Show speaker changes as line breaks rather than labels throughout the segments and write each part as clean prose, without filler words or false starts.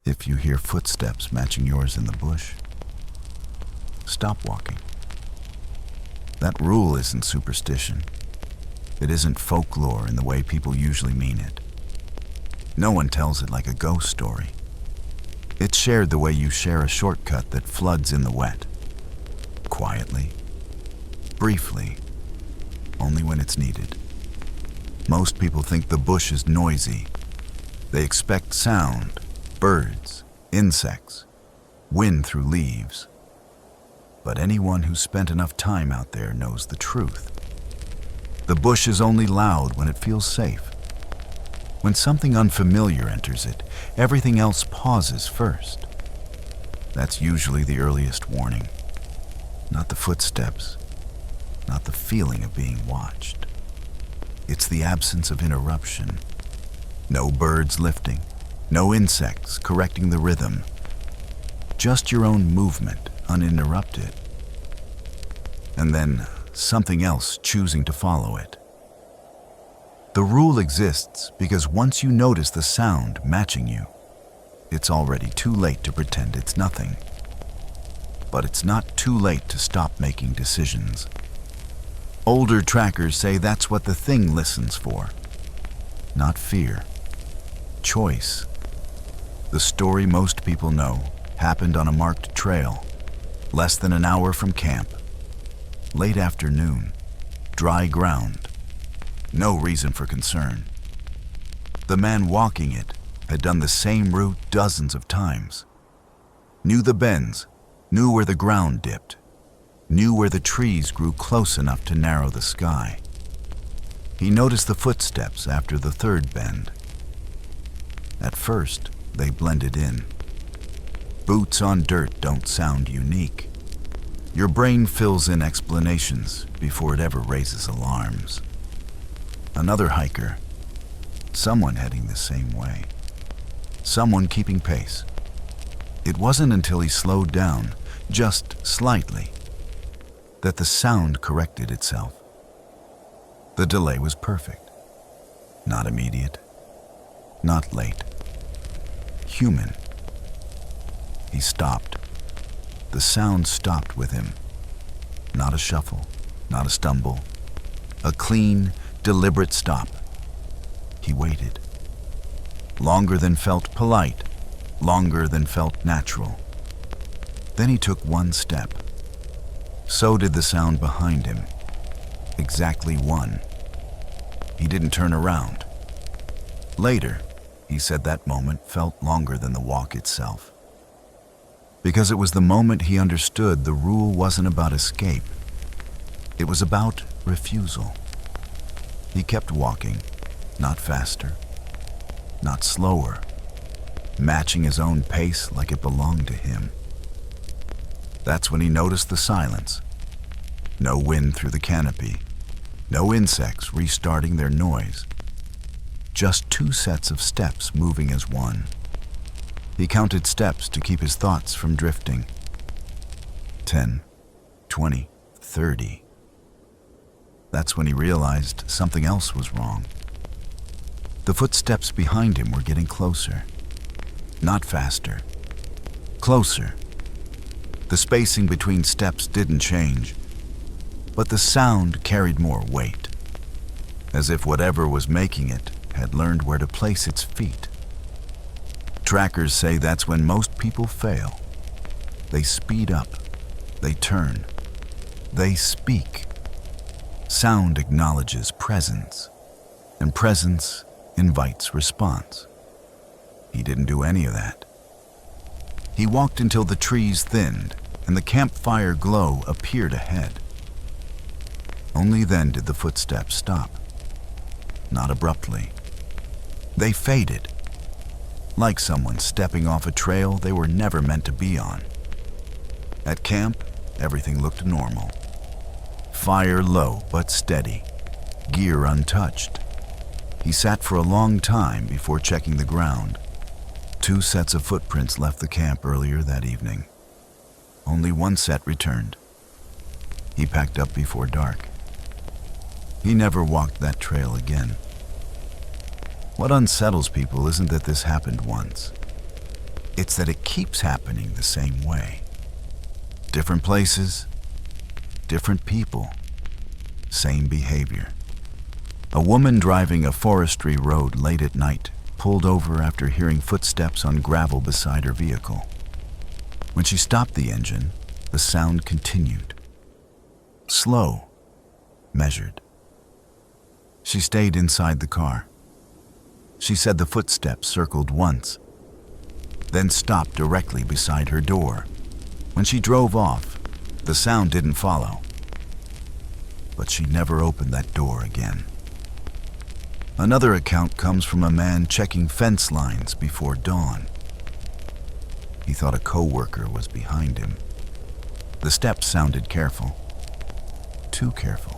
If you hear footsteps matching yours in the bush, stop walking. That rule isn't superstition. It isn't folklore in the way people usually mean it. No one tells it like a ghost story. It's shared the way you share a shortcut that floods in the wet. Quietly, briefly, only when it's needed. Most people think the bush is noisy. They expect sound, birds, insects, wind through leaves. But anyone who's spent enough time out there knows the truth. The bush is only loud when it feels safe. When something unfamiliar enters it, everything else pauses first. That's usually the earliest warning. Not the footsteps, not the feeling of being watched. It's the absence of interruption. No birds lifting, no insects correcting the rhythm. Just your own movement, uninterrupted. And then something else choosing to follow it. The rule exists because once you notice the sound matching you, it's already too late to pretend it's nothing. But it's not too late to stop making decisions. Older trackers say that's what the thing listens for. Not fear. Choice. The story most people know happened on a marked trail, less than an hour from camp. Late afternoon, dry ground. No reason for concern. The man walking it had done the same route dozens of times. Knew the bends, knew where the ground dipped, knew where the trees grew close enough to narrow the sky. He noticed the footsteps after the third bend. At first, they blended in. Boots on dirt don't sound unique. Your brain fills in explanations before it ever raises alarms. Another hiker. Someone heading the same way. Someone keeping pace. It wasn't until he slowed down, just slightly, that the sound corrected itself. The delay was perfect. Not immediate. Not late. Human. He stopped. The sound stopped with him. Not a shuffle, not a stumble. A clean, deliberate stop. He waited. Longer than felt polite, longer than felt natural. Then he took one step. So did the sound behind him. Exactly one. He didn't turn around. Later, he said that moment felt longer than the walk itself. Because it was the moment he understood the rule wasn't about escape. It was about refusal. He kept walking, not faster, not slower, matching his own pace like it belonged to him. That's when he noticed the silence. No wind through the canopy, no insects restarting their noise. Just two sets of steps moving as one. He counted steps to keep his thoughts from drifting. 10, 20, 30. That's when he realized something else was wrong. The footsteps behind him were getting closer. Not faster. Closer. The spacing between steps didn't change, but the sound carried more weight, as if whatever was making it had learned where to place its feet. Trackers say that's when most people fail. They speed up. They turn. They speak. Sound acknowledges presence, and presence invites response. He didn't do any of that. He walked until the trees thinned and the campfire glow appeared ahead. Only then did the footsteps stop. Not abruptly. They faded, like someone stepping off a trail they were never meant to be on. At camp, everything looked normal. Fire low but steady, gear untouched. He sat for a long time before checking the ground. 2 sets of footprints left the camp earlier that evening. Only 1 set returned. He packed up before dark. He never walked that trail again. What unsettles people isn't that this happened once. It's that it keeps happening the same way. Different places, different people, same behavior. A woman driving a forestry road late at night pulled over after hearing footsteps on gravel beside her vehicle. When she stopped the engine, the sound continued. Slow, measured. She stayed inside the car. She said the footsteps circled once, then stopped directly beside her door. When she drove off, the sound didn't follow. But she never opened that door again. Another account comes from a man checking fence lines before dawn. He thought a coworker was behind him. The steps sounded careful, too careful.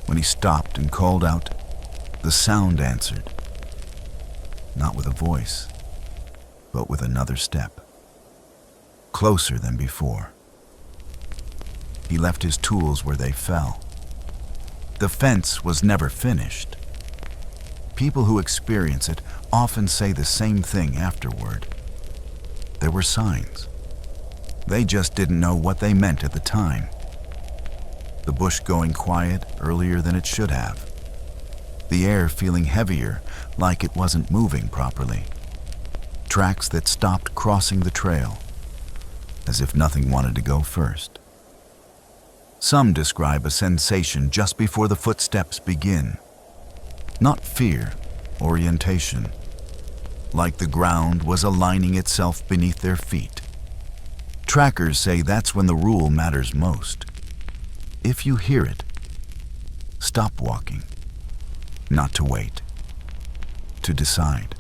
When he stopped and called out, the sound answered, not with a voice, but with another step, closer than before. He left his tools where they fell. The fence was never finished. People who experience it often say the same thing afterward. There were signs. They just didn't know what they meant at the time. The bush going quiet earlier than it should have. The air feeling heavier, like it wasn't moving properly. Tracks that stopped crossing the trail, as if nothing wanted to go first. Some describe a sensation just before the footsteps begin. Not fear, orientation. Like the ground was aligning itself beneath their feet. Trackers say that's when the rule matters most. If you hear it, stop walking. Not to wait, to decide.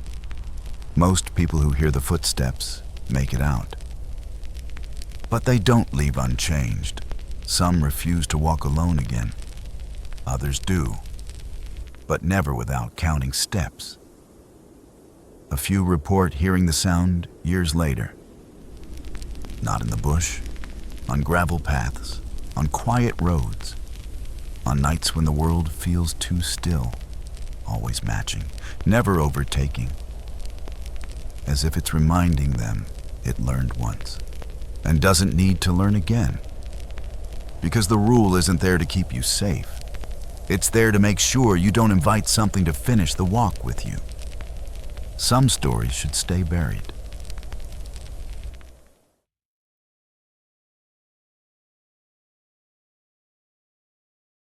Most people who hear the footsteps make it out. But they don't leave unchanged. Some refuse to walk alone again. Others do, but never without counting steps. A few report hearing the sound years later. Not in the bush, on gravel paths, on quiet roads, on nights when the world feels too still, always matching, never overtaking, as if it's reminding them it learned once and doesn't need to learn again. Because the rule isn't there to keep you safe. It's there to make sure you don't invite something to finish the walk with you. Some stories should stay buried.